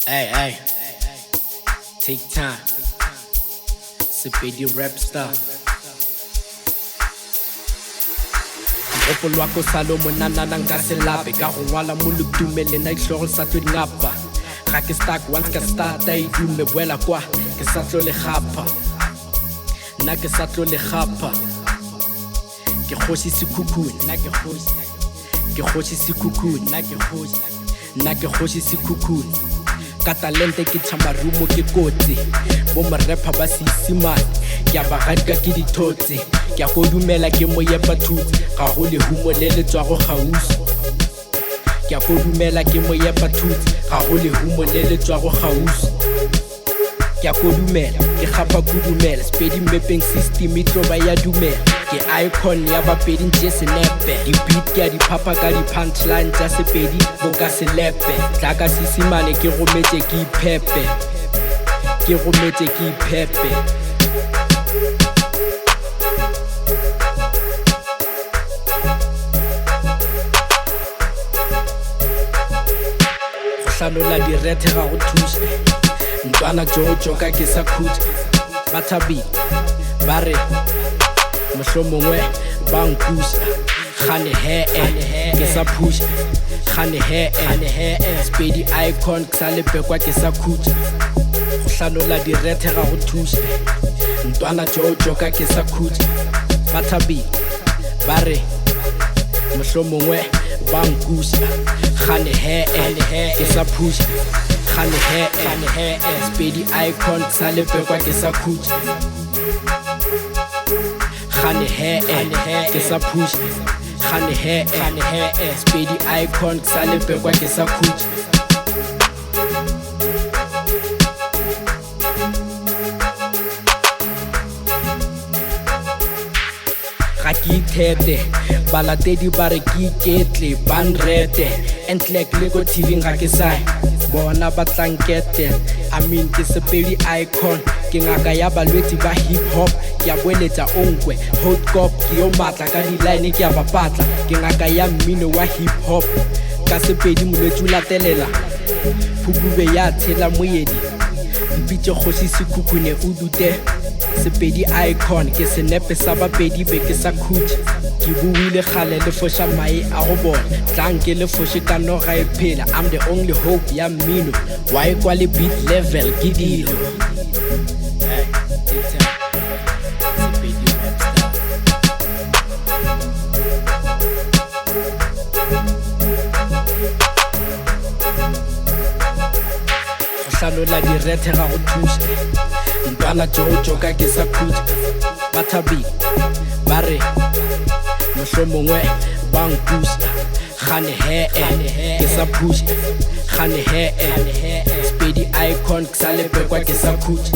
Hey, take time. Sepedi rap star. Opolwa ko salo monana nang ka se lape ka go ngwala mo lutumele na itlhogo sa tlo ngapa. Ga ke stuck once ka starta I dume boela kwa ke sa tlo le gapa. Na ke sa tlo le gapa. Ke khosi sekhukhuni na ke khosi. Ke khosi sekhukhuni na ke khosi. Na ke khosi sekhukhuni. Ka talente ke tshamarumo ke kotsi bo mrepa ba sisimane ke a bagadika ke dithotse ke a go dumela ke mo yepa thutse ga go le humo le le tswa go gausi ke a go dumela ke mo yepa thutse ga go le humo le le tswa go gausi ke a go dumela ke gapa kudumela Sepedi mapping system e tlo ba ya dumela ke icon ya bapedi ntse senepe di beat ke a di phapa ka di punchline tsa Sepedi bo ka selepe tla ka sisimane ke rometse ke ipepe ke rometse ke ipepe go hlanola direte ga go thuse ntwana jojo ka ke sa khutse ba thabile ba re mohlomongwe ba nkusa gane ke sa push gane Sepedi icon ke sa lepekwa ke sa khutse go hlanola direte ga go thuse ntwana jojo ka ke sa khutse ba thabile ba re mohlomongwe ba nkusa gane ke sa push gane Sepedi icon ke sa lepekwa ke sa khutse gane ke sa push gane Sepedi icon ke sa lepekwa ke sa khutse ga ke ithete balatedi ba re ke iketle ba nrete entlek le ko TV ga ke sae bona ba tlankete ke Sepedi icon ke ngaka ya balwetsi ba hip hop ke a boeletsa onkwe hot cop ke yo matla ka di line ke a bapatla ke ngaka ya mmino wa hip hop ka Sepedi molwetsi o latelela phukube ya tshela moyedi mpitse kgosi sekhukhune o dute Sepedi icon ke senepe sa bapedi be ke sa khutse ke buile gale le fosha mai a go bona tlanke le foshe ka no ga e phela I'm the only hope ya mmino why kwa le beat level ke dilo hlanola direte ga go thuse ntwana jojo ka ke sa khutse ba thabile ba re mohlomongwe ba nkusa gane ke sa push gane Sepedi icon ke sa lepekwa ke sa khutse